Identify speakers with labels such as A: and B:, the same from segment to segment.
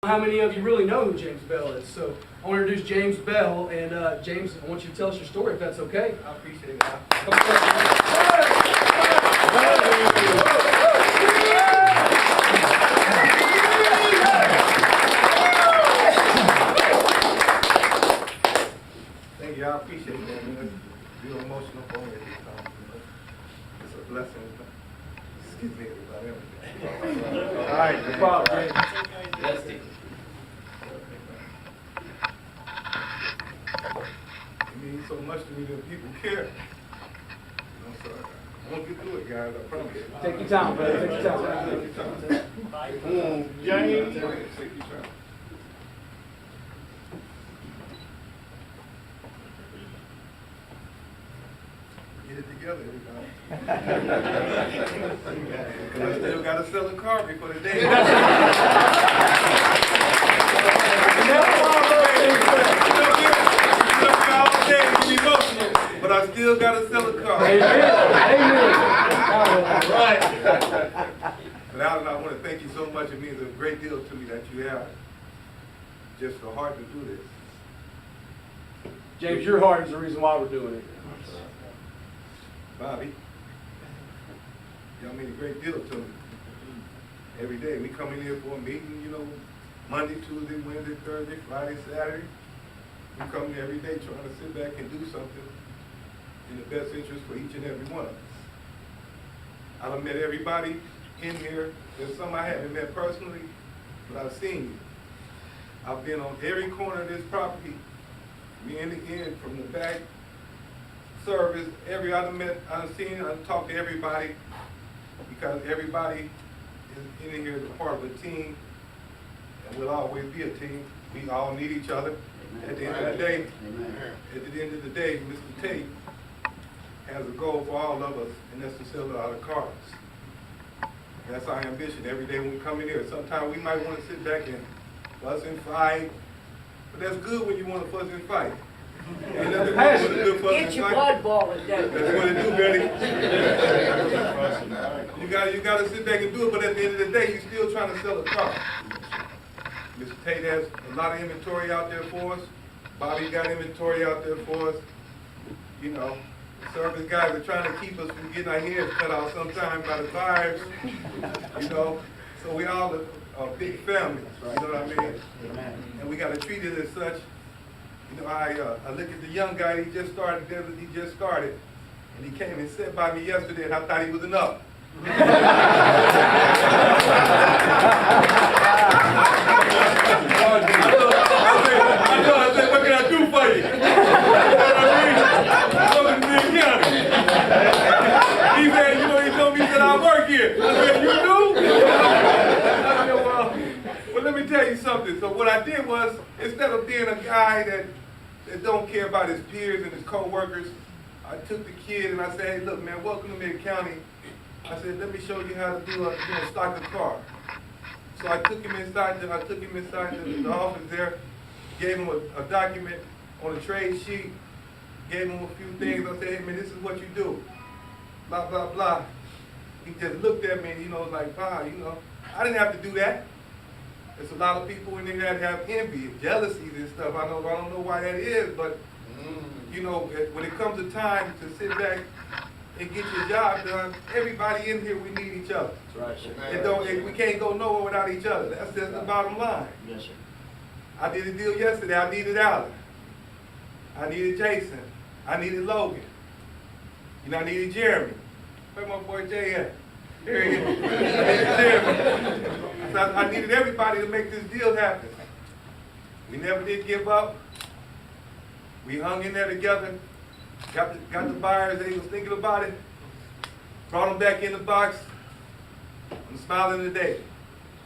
A: How many of you really know who James Bell is? So I want to introduce James Bell, and James, I want you to tell us your story if that's okay.
B: I appreciate it. Thank you. I appreciate that, man. It's real emotional for me at this time. It's a blessing. Excuse me, everybody. All right,
A: No problem, James.
C: Yes, Steve.
B: It means so much to me that people care. I'm sorry. I won't get through it, guys. I promise.
A: Take your time, brother. Take your time.
B: Take your time.
C: James.
B: Take your time. Get it together, everybody. Because I still got to sell a car before the day. But I still got to sell a car.
A: Amen.
B: Right. But Alan, I want to thank you so much. It means a great deal to me that you have just the heart to do this.
A: James, your heart is the reason why we're doing it.
B: Bobby, y'all mean a great deal to me. Every day we come in here for a meeting, you know, Monday, Tuesday, Wednesday, Thursday, Friday, Saturday. We come here every day trying to sit back and do something in the best interest for each and every one of us. I've met everybody in here. There's some I haven't met personally, but I've seen you. I've been on every corner of this property, in the end, from the back, service, every other met, I've seen, I've talked to everybody, because everybody is in here as a part of a team, and we'll always be a team. We all need each other. At the end of the day, Mr. Tate has a goal for all of us, and that's to sell a lot of cars. That's our ambition every day when we come in here. Sometimes we might want to sit back and fuss and fight, but that's good when you want to fuss and fight. Ain't nothing wrong with a good fuss and
D: Get your
B: fight.
D: blood boiling, don't
B: That's what it do, Betty. You got to sit back and do it, but at the end of the day, you're still trying to sell a car. Mr. Tate has a lot of inventory out there for us. Bobby got inventory out there for us. You know, service guys are trying to keep us from getting our heads cut off sometimes by the buyers. You know, so we all a big family. You know what I mean? And we got to treat it as such. You know, I look at the young guy. He just started, and he came and sat by me yesterday, and I thought he was enough. I said, what can I do for you? You know what I mean? He said, you know, he told me, he said, I work here. I said, you do? I said, well, let me tell you something. So what I did was, instead of being a guy that don't care about his peers and his co-workers, I took the kid and I said, hey, look, man, welcome to Mid County. I said, let me show you how to do stock a car. So I took him inside the office there, gave him a document on a trade sheet, gave him a few things. I said, hey man, this is what you do. Blah, blah, blah. He just looked at me and, you know, like, wow, you know, I didn't have to do that. There's a lot of people in there that have envy, jealousies and stuff. I don't know why that is, but, you know, when it comes to time to sit back and get your job done, everybody in here, we need each other.
C: That's right.
B: We can't go nowhere without each other. That's just the bottom line.
C: Yes, sir.
B: I did a deal yesterday. I needed Alan. I needed Jason. I needed Logan. You know, I needed Jeremy. Where my boy Jay at? Here he is. I needed Jeremy. So I needed everybody to make this deal happen. We never did give up. We hung in there together. Got the buyers, they was thinking about it, brought them back in the box. I'm smiling today.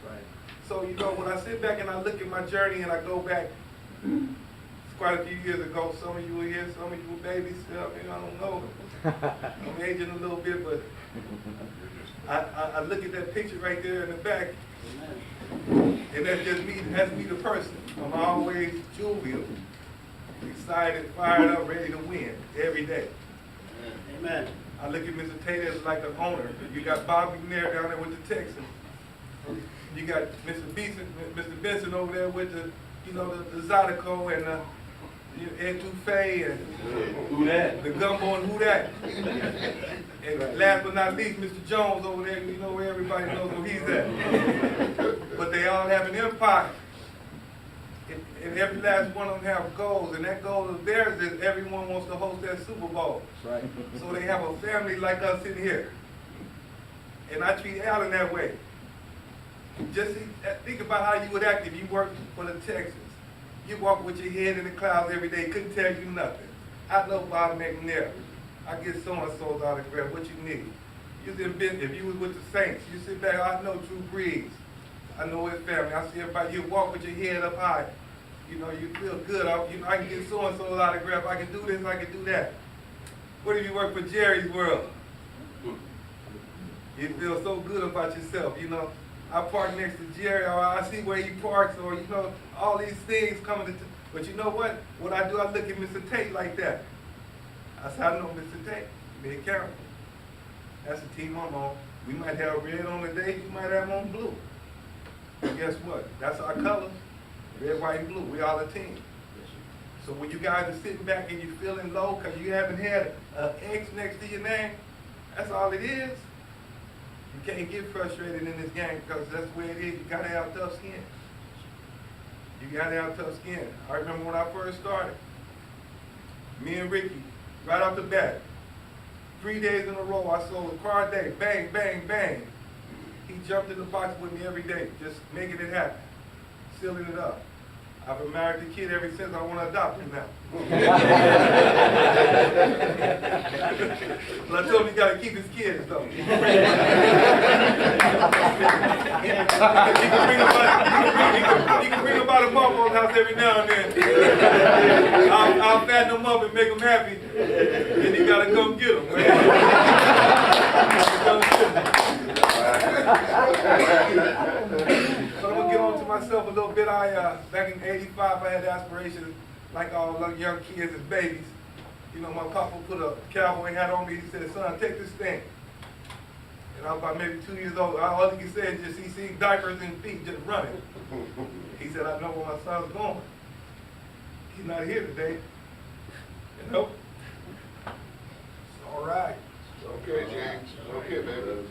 C: Right.
B: So, you know, when I sit back and I look at my journey and I go back, it's quite a few years ago. Some of you were here, some of you were babies. I mean, I don't know. I'm aging a little bit, but I look at that picture right there in the back, and that's just me, that's me the person. I'm always jovial, excited, fired up, ready to win every day.
C: Amen.
B: I look at Mr. Tate as like an owner. You got Bobby there down there with the Texans. You got Mr. Benson over there with the, you know, the Zydeco and the etouffee and
C: Who that?
B: the gumbo and who that. And last but not least, Mr. Jones over there, you know where everybody knows where he's at. But they all have an empire. And every last one of them have goals, and that goal of theirs is everyone wants to host that Super Bowl.
C: Right.
B: So they have a family like us in here. And I treat Alan that way. Just think about how you would act if you worked for the Texans. You walk with your head in the clouds every day, couldn't tell you nothing. I know Bob McNair. I get so-and-so's autograph, what you need. If you was with the Saints, you sit back, I know Drew Brees. I know his family. I see everybody, you walk with your head up high. You know, you feel good. I can get so-and-so's autograph. I can do this, I can do that. What if you work for Jerry's World? You feel so good about yourself, you know. I park next to Jerry, or I see where he parks, or, you know, all these things coming to, but you know what? What I do, I look at Mr. Tate like that. I said, I know Mr. Tate, be careful. That's the team I'm on. We might have red on today, you might have on blue. But guess what? That's our colors, red, white, and blue. We all a team. So when you guys are sitting back and you're feeling low because you haven't had an X next to your name, that's all it is. You can't get frustrated in this game because that's the way it is. You gotta have tough skin. You gotta have tough skin. I remember when I first started, me and Ricky, right off the bat, 3 days in a row, I sold a car a day, bang, bang, bang. He jumped in the box with me every day, just making it happen, sealing it up. I've been married to the kid ever since. I want to adopt him now. But I told him he got to keep his kids, though. He can bring them by the Buffalo's house every now and then. I'll fatten them up and make them happy. And you got to come get them, So I'm going to get on to myself a little bit. Back in '85, I had aspirations like all young kids as babies. You know, my papa put a cowboy hat on me. He said, son, take this thing. And I was about maybe 2 years old. All he could say is just, he seen diapers and feet just running. He said, I know where my son's going. He's not here today. You know? It's all right.
C: Okay, James. Okay, baby.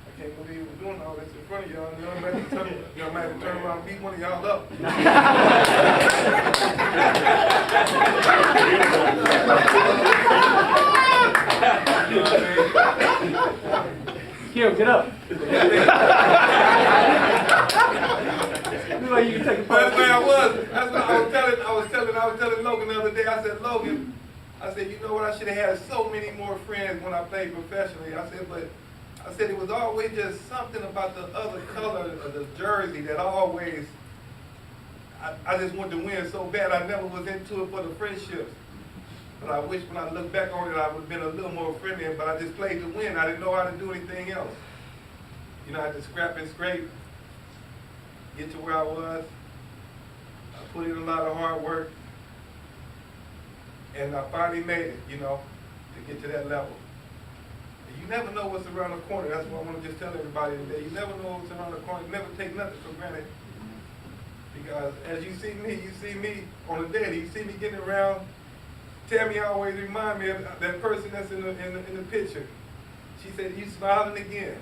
B: I can't believe we're doing all this in front of y'all. Y'all might have to turn around and beat one of y'all up.
D: Kim, get up. Look like you can take a
B: That's where I was. That's what I was telling Logan the other day. I said, Logan, I said, you know what? I should have had so many more friends when I played professionally. I said, it was always just something about the other color of the jersey that always, I just wanted to win so bad. I never was into it for the friendships. But I wish when I look back on it, I would have been a little more friendly, but I just played to win. I didn't know how to do anything else. You know, I had to scrap and scrape, get to where I was. I put in a lot of hard work, and I finally made it, you know, to get to that level. You never know what's around the corner. That's what I want to just tell everybody today. You never know what's around the corner. You never take nothing for granted. Because as you see me on the daily. You see me getting around. Tammy always remind me of that person that's in the picture. She said, you smiling again.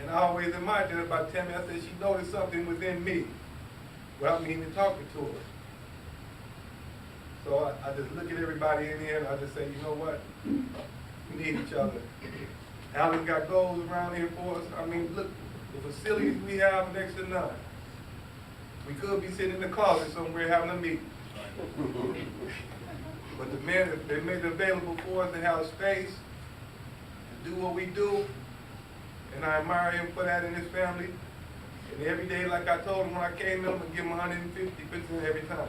B: And I always admired that about Tammy. I said, she noticed something within me without me even talking to her. So I just look at everybody in here and I just say, you know what? We need each other. Alan got goals around here for us. I mean, look, the facilities we have next to none. We could be sitting in the closet somewhere having a meeting. But the men, they made it available for us to have space, to do what we do. And I admire him for that in his family. And every day, like I told him when I came in, I'm going to give him 150% every time.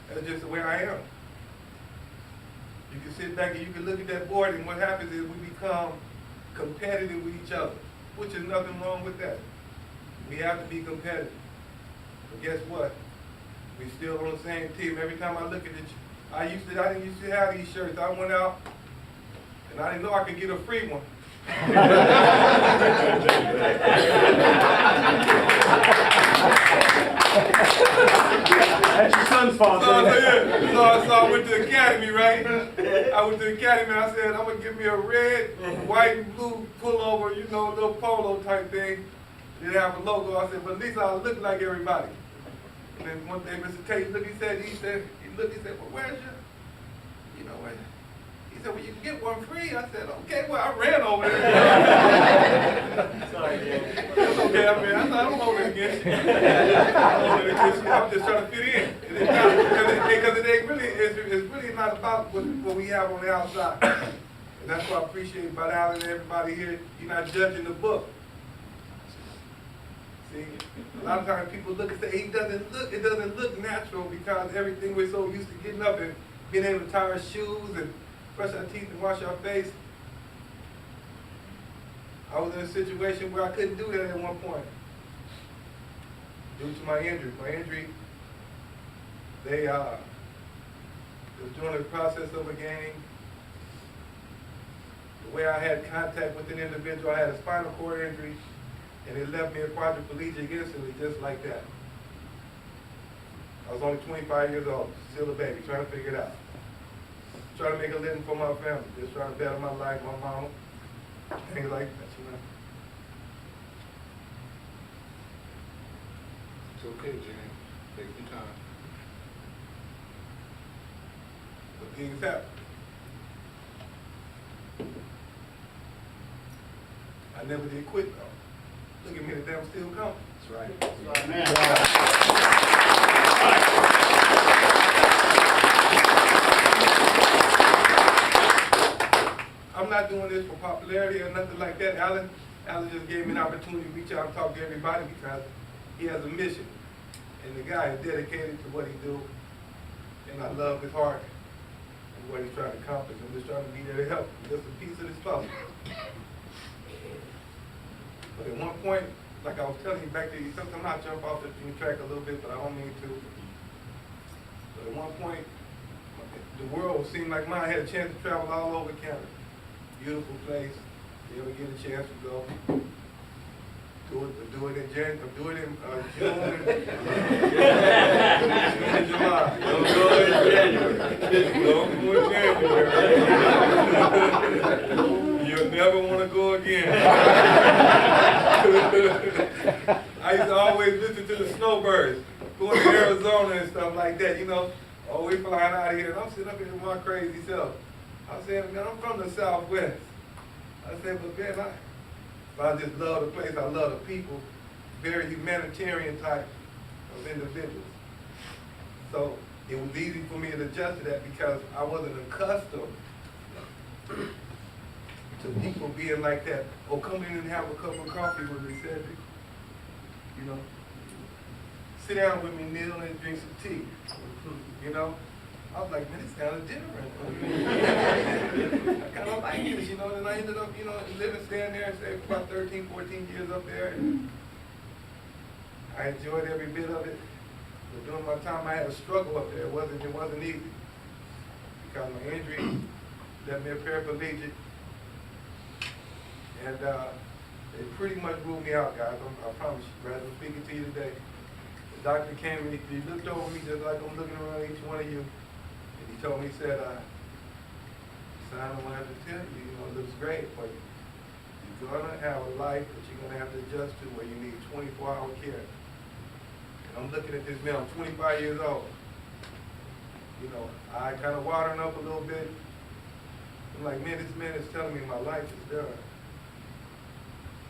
B: That's just the way I am. You can sit back and you can look at that board, and what happens is we become competitive with each other, which is nothing wrong with that. We have to be competitive. But guess what? We're still on the same team. Every time I look at I didn't used to have these shirts. I went out and I didn't know I could get a free one.
D: That's your son's fault.
B: So I went to the academy, right? I went to the academy and I said, I'm gonna give me a red, white, and blue pullover, you know, little polo type thing. Didn't have a logo. I said, but at least I'll look like everybody. And then one day Mr. Tate looked, he said, well, where's your, you know, where? He said, well, you can get one free. I said, okay, well, I ran over there. Sorry, Jay. That's okay, I mean, I don't hold it against you. I'm just trying to fit in. Because it's really not about what we have on the outside. And that's what I appreciate about Alan and everybody here. You're not judging the book. See, a lot of times people look and say, it doesn't look natural because everything we're so used to getting up and being able to tie our shoes and brush our teeth and wash our face. I was in a situation where I couldn't do that at one point due to my injury. My injury, it was during the process of a game. The way I had contact with an individual, I had a spinal cord injury, and it left me a quadriplegic instantly, just like that. I was only 25 years old, still a baby, trying to figure it out. Trying to make a living for my family, just trying to better my life, my mama, things like that, you know.
C: It's okay, James. Take your time.
B: But things happen. I never did quit though. Look at me today, I'm still coming.
C: That's right.
B: I'm not doing this for popularity or nothing like that. Alan just gave me an opportunity to reach out and talk to everybody because he has a mission. And the guy is dedicated to what he do. And I love his heart and what he's trying to accomplish. I'm just trying to be there to help him, just a piece of this puzzle. But at one point, like I was telling you back there, sometimes I jump off the track a little bit, but I don't mean to. But at one point, the world seemed like mine. I had a chance to travel all over Canada. Beautiful place. If you ever get a chance to go, do it in June and June and July.
C: Don't go in January.
B: Don't go in January. You'll never want to go again. I used to always listen to the snowbirds going to Arizona and stuff like that, you know. Oh, we flying out of here, and I'm sitting up here with my crazy self. I said, man, I'm from the Southwest. I said, but man, I just love the place. I love the people. Very humanitarian type of individuals. So it was easy for me to adjust to that because I wasn't accustomed to people being like that. Oh, come in and have a cup of coffee with me, Cedric. You know, sit down with me, kneel and drink some tea. You know, I was like, man, it's kind of different. I kind of like this, you know, and I ended up, you know, living, staying there, staying for about 13, 14 years up there. And I enjoyed every bit of it. But during my time, I had a struggle up there. It wasn't easy because my injury left me a paraplegic, and it pretty much ruled me out, guys. I promise you, Brad. I'm speaking to you today. The doctor came and he looked over me just like I'm looking around each one of you, and he told me, he said, son, I'm gonna have to tell you, you know, it looks great for you. You're gonna have a life that you're gonna have to adjust to where you need 24-hour care. And I'm looking at this man, I'm 25 years old. You know, I kind of watering up a little bit. I'm like, man, this man is telling me my life is done.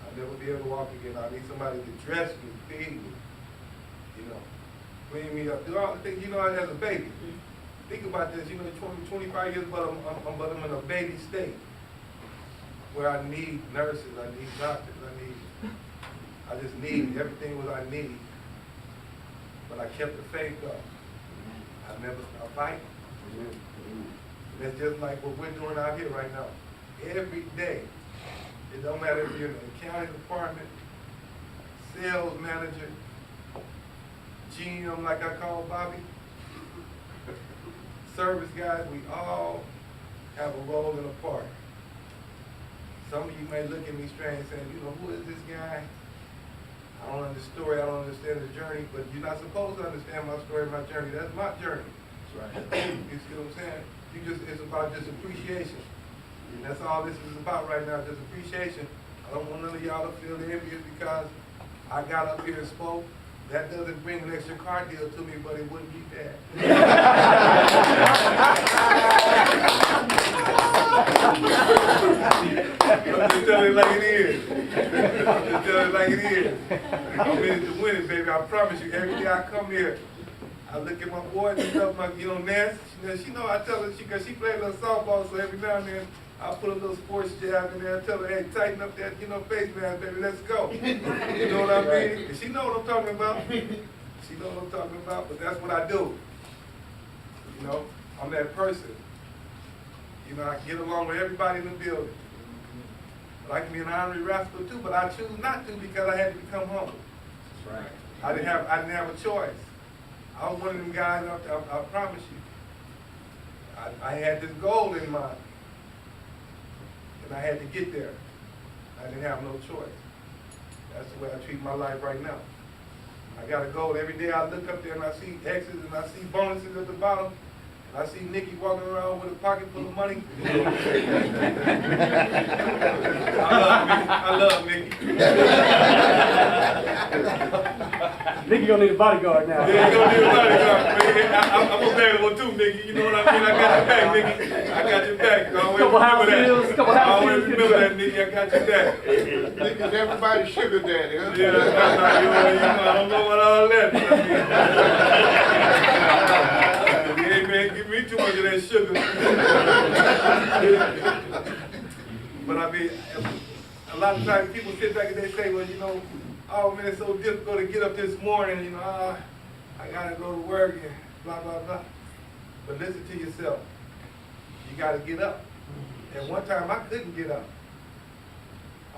B: I'll never be able to walk again. I need somebody to dress me, feed me, you know, clean me up, do all the things, you know, as a baby. Think about this, you know, 25 years, but I'm in a baby state where I need nurses, I need doctors, I just need everything what I need. But I kept the faith up. I never stopped fighting. And that's just like what we're doing out here right now. Every day. It don't matter if you're in the county department, sales manager, GM like I call Bobby, service guys, we all have a role and a part. Some of you may look at me strange saying, you know, who is this guy? I don't understand the story, I don't understand the journey, but you're not supposed to understand my story, my journey. That's my journey.
A: That's right.
B: You see what I'm saying? It's about just appreciation. And that's all this is about right now, just appreciation. I don't want none of y'all to feel envious because I got up here and spoke. That doesn't bring an extra car deal to me, but it wouldn't be bad. I'm just telling it like it is. I'm just telling it like it is. I'm in it to win it, baby. I promise you. Every day I come here, I look at my boys and stuff, like, you know, Nancy, she know I tell her, because she played a little softball, so every now and then I put a little sports jab in there and tell her, hey, tighten up that, you know, face mask, baby, let's go. You know what I mean? And she know what I'm talking about. She know what I'm talking about, but that's what I do. You know, I'm that person. You know, I get along with everybody in the building. But I can be an honorary rascal too, but I choose not to because I had to become humble.
A: That's right.
B: I didn't have a choice. I was one of them guys, I promise you. I had this goal in mind. And I had to get there. I didn't have no choice. That's the way I treat my life right now. I got a goal. Every day I look up there and I see X's and I see bonuses at the bottom. And I see Nikki walking around with a pocket full of money. I love Nikki.
D: Nikki gonna need a bodyguard now.
B: Yeah, you gonna need a bodyguard. I'm available too, Nikki. You know what I mean? I got your back, Nikki. I got your back.
D: Couple house deals, couple house
B: I always
D: deals.
B: remember that, Nikki. I got your back.
C: Nikki's everybody's sugar daddy, huh?
B: Yeah, I don't know what all that is. Hey, man, give me too much of that sugar. But I mean, a lot of times people sit back and they say, well, you know, oh man, it's so difficult to get up this morning, you know, I gotta go to work and blah, blah, blah. But listen to yourself. You gotta get up. And one time I couldn't get up.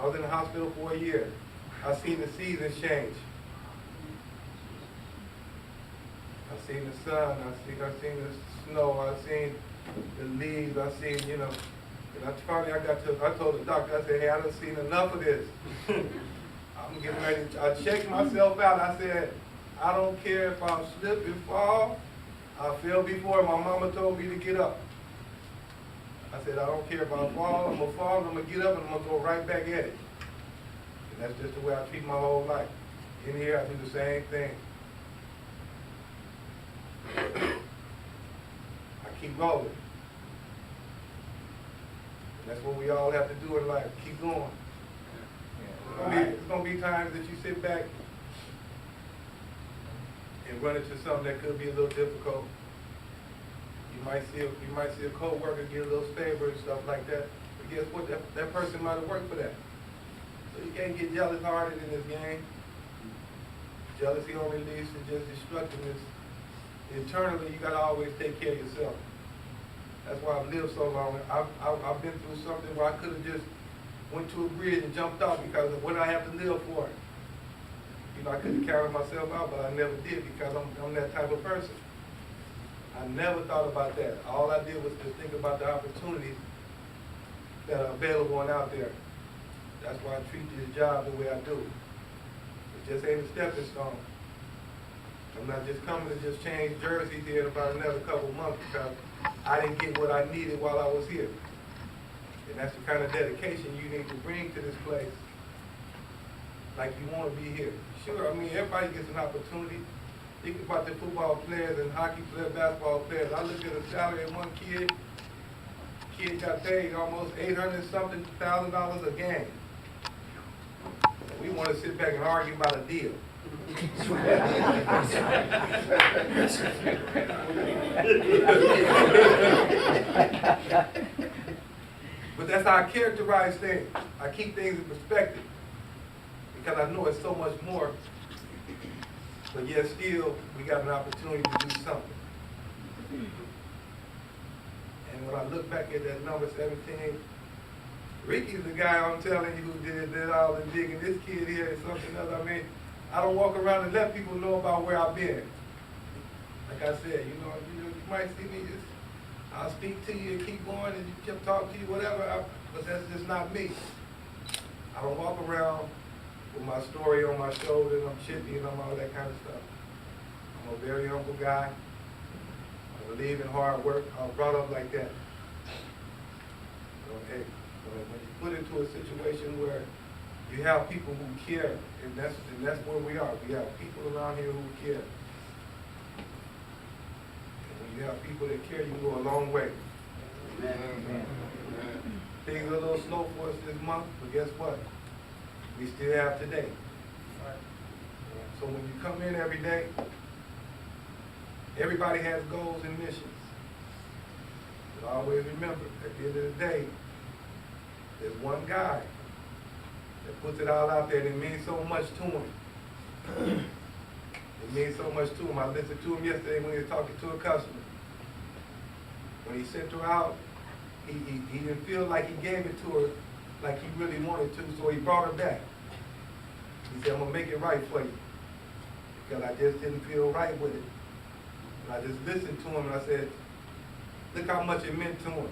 B: I was in the hospital for a year. I seen the seasons change. I seen the sun, I seen the snow, I seen the leaves, I seen, you know, and finally I told the doctor, I said, hey, I done seen enough of this. I'm getting ready, I checked myself out, I said, I don't care if I slip and fall, I fell before, my mama told me to get up. I said, I don't care if I fall, I'm gonna fall, I'm gonna get up, and I'm gonna go right back at it. And that's just the way I treat my whole life. In here, I do the same thing. I keep rolling. And that's what we all have to do in life, keep going. It's gonna be times that you sit back and run into something that could be a little difficult. You might see a co-worker get a little favor and stuff like that. But guess what? That person might have worked for that. So you can't get jealous-hearted in this game. Jealousy only leads to just destructiveness. Internally, you gotta always take care of yourself. That's why I've lived so long. I've been through something where I could have just went to a bridge and jumped off because of what I have to live for. You know, I could have counted myself out, but I never did because I'm that type of person. I never thought about that. All I did was just think about the opportunities that are available and out there. That's why I treat this job the way I do. It just ain't a stepping stone. I'm not just coming to just change jerseys here in about another couple months because I didn't get what I needed while I was here. And that's the kind of dedication you need to bring to this place like you want to be here. Sure, I mean, everybody gets an opportunity. Think about the football players and hockey players, basketball players. I look at the salary of one kid got paid almost $800-something thousand a game. And we want to sit back and argue about a deal. But that's how I characterize things. I keep things in perspective because I know it's so much more. But yet still, we got an opportunity to do something. And when I look back at that number 17, Ricky's the guy I'm telling you who did all the digging. This kid here is something else. I mean, I don't walk around and let people know about where I've been. Like I said, you might see me just I'll speak to you and keep going and keep talking to you, whatever, but that's just not me. I don't walk around with my story on my shoulder and I'm chippy and I'm all that kind of stuff. I'm a very humble guy. I believe in hard work. I was brought up like that. Okay. When you put into a situation where you have people who care, and that's where we are. We have people around here who care. And when you have people that care, you go a long way.
C: Amen.
B: Things are a little slow for us this month, but guess what? We still have today. So when you come in every day, everybody has goals and missions. But always remember, at the end of the day, there's one guy that puts it all out there and it means so much to him. It means so much to him. I listened to him yesterday when he was talking to a customer. When he sent her out, he didn't feel like he gave it to her like he really wanted to, so he brought her back. He said, I'm going to make it right for you. Because I just didn't feel right with it. And I just listened to him and I said, look how much it meant to him.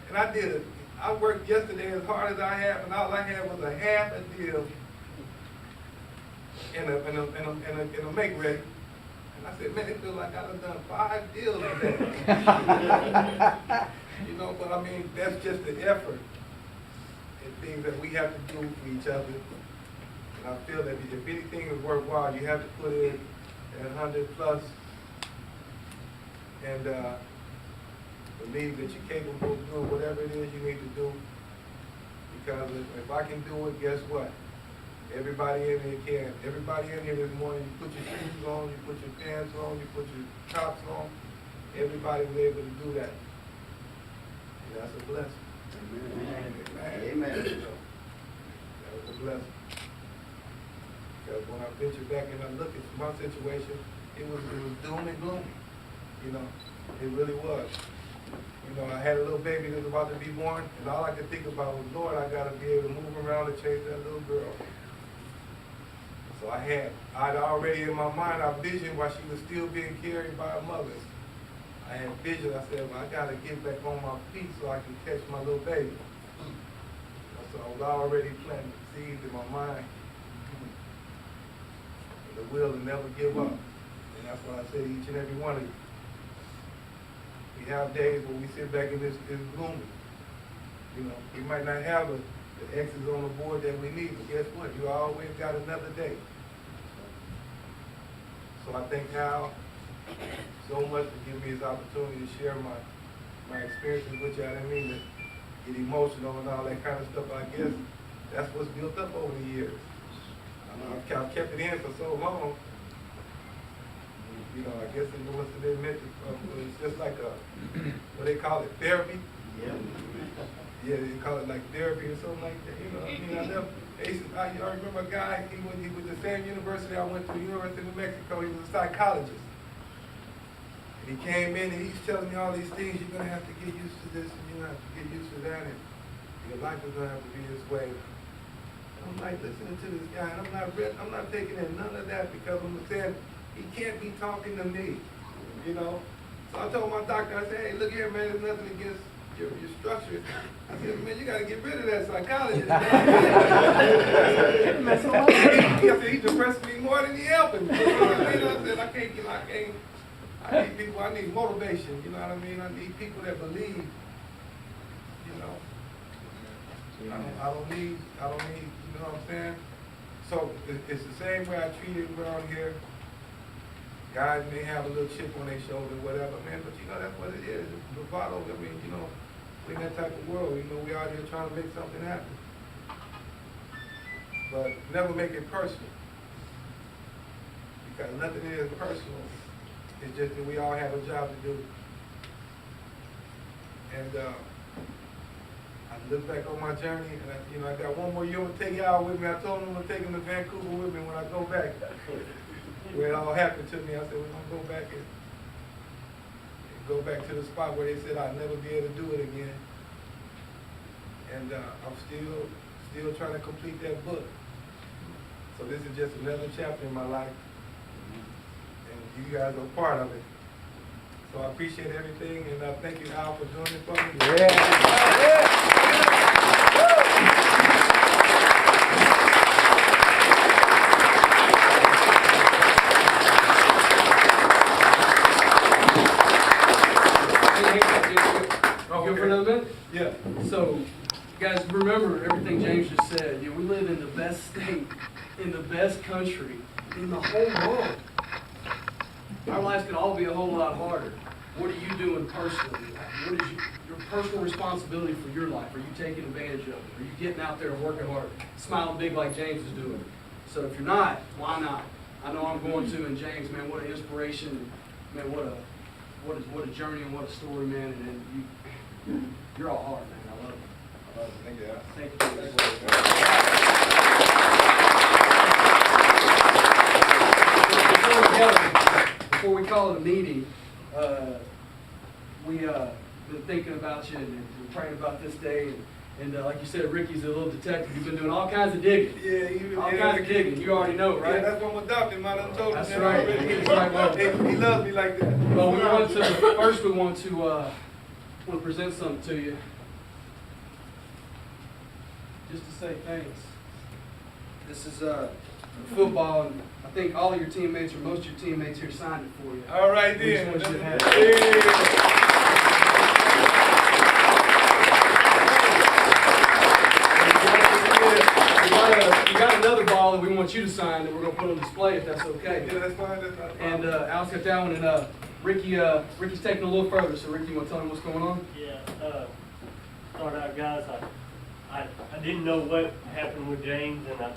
B: And I did it. I worked yesterday as hard as I have, and all I had was a half a deal and a make ready. And I said, man, it feels like I've done 5 deals today. You know, but I mean, that's just the effort and things that we have to do for each other. And I feel that if anything is worthwhile, you have to put in 100 plus and believe that you're capable of doing whatever it is you need to do. Because if I can do it, guess what? Everybody in here can. Everybody in here this morning, you put your shoes on, you put your pants on, you put your tops on. Everybody was able to do that. And that's a blessing.
C: Amen.
B: Amen. That was a blessing. Because when I venture back and I look at my situation, it was doom and gloom. You know, it really was. You know, I had a little baby that was about to be born, and all I could think about was, Lord, I got to be able to move around and chase that little girl. So I'd already in my mind, I visioned while she was still being carried by her mother. I had vision. I said, well, I got to get back on my feet so I can catch my little baby. So I was already planting seeds in my mind. And the will to never give up. And that's what I say to each and every one of you. We have days when we sit back and it's gloomy. You know, we might not have the X's on the board that we need, but guess what? You always got another day. So I thank Hal so much for giving me this opportunity to share my experiences with you. I didn't mean to get emotional and all that kind of stuff. I guess that's what's built up over the years. I've kept it in for so long. You know, I guess it was it's just like what they call it, therapy. Yeah, they call it like therapy or something like that. You know, I mean, I remember a guy. He was the same university I went to, University of New Mexico. He was a psychologist. And he came in and he's telling me all these things. You're gonna have to get used to this, and you're gonna have to get used to that, and your life is gonna have to be this way. I'm like listening to this guy, and I'm not taking in none of that because I'm saying he can't be talking to me, you know. So I told my doctor, I said, hey, look here, man, there's nothing against your structure. I said, man, you got to get rid of that psychologist. I said, he depressed me more than he helping me. You know what I mean? I said, I need people, I need motivation, you know what I mean? I need people that believe, you know. I don't need, you know what I'm saying? So it's the same way I treat it around here. Guys may have a little chip on their shoulder, whatever, man, but you know, that's what it is. It's bravado. I mean, you know, we're in that type of world. You know, we out here trying to make something happen. But never make it personal. Because nothing is personal. It's just that we all have a job to do. And I look back on my journey, and I got one more year to take y'all with me. I told them I'm gonna take them to Vancouver with me when I go back. Where it all happened to me, I said, we're gonna go back and go back to the spot where they said I'd never be able to do it again. And I'm still trying to complete that book. So this is just another chapter in my life. And you guys are part of it. So So I appreciate everything, and thank you, Al, for doing it for me.
A: Go for another minute?
B: Yeah.
A: So, guys, remember everything James just said. We live in the best state, in the best country, in the whole world. Our lives could all be a whole lot harder. What are you doing personally? What is your personal responsibility for your life? Are you taking advantage of it? Are you getting out there and working hard, smiling big like James is doing? So if you're not, why not? I know I'm going to, and James, man, what an inspiration, man, what a journey and what a story, man, and you're all hard, man. I love it. I love it.
B: Thank you, Al.
A: Thank you. Before we call it a meeting, we been thinking about you and praying about this day. And like you said, Ricky's a little detective. You've been doing all kinds of digging.
B: Yeah,
A: All kinds of digging. You already know, right?
B: Yeah, that's what I'm adopting, man. I told him
A: That's
B: that
A: right.
B: already.
A: That's right, well.
B: He loves me like that.
A: Well, we want to present something to you. Just to say thanks. This is football, and I think all of your teammates, or most of your teammates here, signed it for you.
B: All right,
A: We just
B: then.
A: want you to have it.
B: Yeah.
A: We got another ball that we want you to sign that we're going to put on display, if that's okay.
B: Yeah, that's fine. That's not a
A: And
B: problem.
A: Alex got that one, and Ricky's taking a little further. So Ricky, you want to tell him what's going on?
E: Yeah, start out, guys. I didn't know what happened with James, and I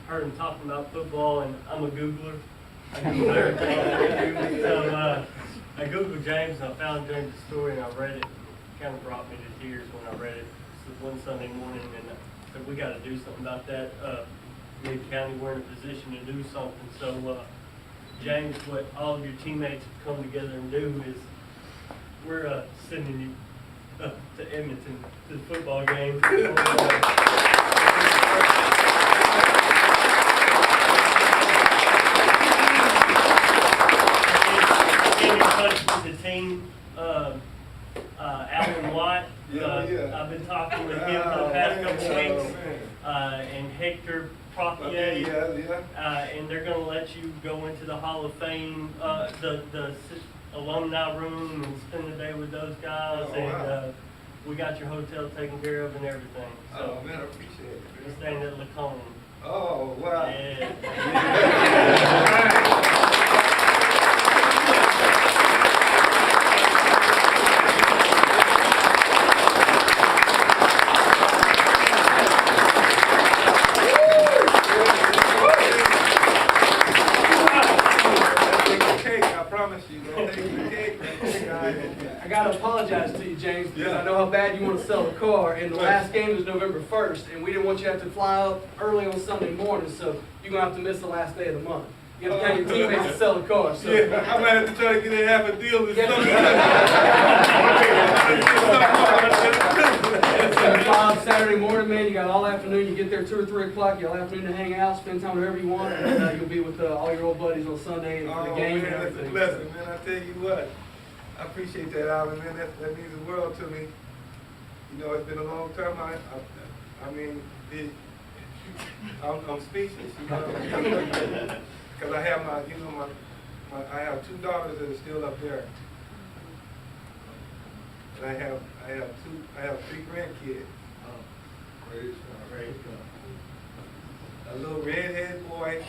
E: heard him talking about football, and I'm a Googler. I Google everything. So I Googled James, and I found James' story, and I read it. It kind of brought me to tears when I read it. This was one Sunday morning, and I said, we got to do something about that. Mid County, we're in a position to do something. So, James, what all of your teammates have come together and do is we're sending you up to Edmonton to the football game. In touch with the team, Alan Watt.
B: Yeah.
E: I've been talking with him for the past couple weeks, and Hector Profier.
B: Yeah.
E: And they're going to let you go into the Hall of Fame, the alumni room, and spend the day with those guys.
B: Oh,
E: and
B: wow.
E: we got your hotel taken care of and everything. So
B: Oh, man, I appreciate it.
E: we're staying at Lacombe.
B: Oh, wow.
A: I got to apologize to you, James, because
B: Yeah.
A: I know how bad you want to sell the car. And the last game was November 1st, and we didn't want you to have to fly up early on Sunday morning, so you're going to have to miss the last day of the month. You got to tell your teammates to sell the car. So.
B: Yeah, I'm gonna have to try to get a half a deal or
A: Yeah.
B: something.
A: Bob, Saturday morning, man, you got all afternoon. You get there 2 or 3 o'clock. You got all afternoon to hang out, spend time wherever you want, and you'll be with all your old buddies on Sunday and for the
B: Oh,
A: game
B: man,
A: and
B: that's a
A: everything.
B: blessing, man. I tell you what, I appreciate that, Alan, man. That means the world to me. You know, it's been a long time. I mean, I'm speechless, you know, because I have I have 2 daughters that are still up there, and I have 3 grandkids.
E: Praise
B: A little redhead boy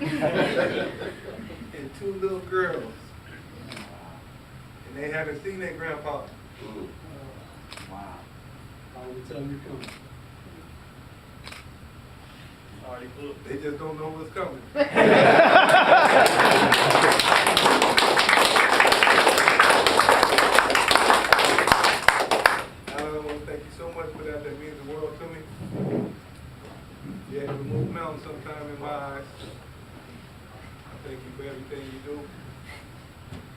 B: and 2 little girls, and they haven't seen their grandpa.
A: Wow. I will tell them you're coming.
E: Already booked.
B: They just don't know what's coming. I want to thank you so much for that. That means the world to me. You had to move mountains sometime in my eyes. I thank you for everything you do.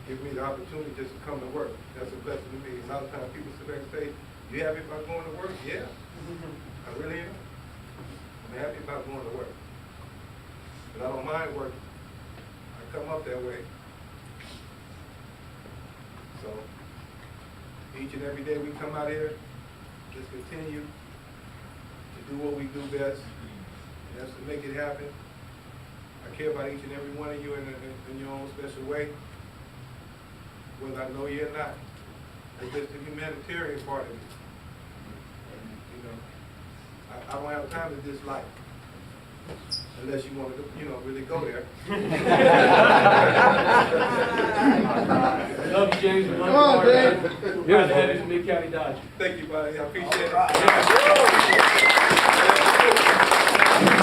B: Give me the opportunity just to come to work. That's a blessing to me. A lot of times people sit back and say, you happy about going to work? Yeah. I really am. I'm happy about going to work. But I don't mind working. I come up that way. So So each and every day we come out here, just continue to do what we do best, and that's to make it happen. I care about each and every one of you in your own special way, whether I know you or not. It's just the humanitarian part of it. You know, I don't have time to dislike, unless you want to, really go there.
A: Love you, James. We love
C: Come on,
A: you,
C: James.
A: Mark. Proud to have you as a Mid-County Dodger.
B: Thank you, buddy. I appreciate it.
C: All right.
B: Yeah.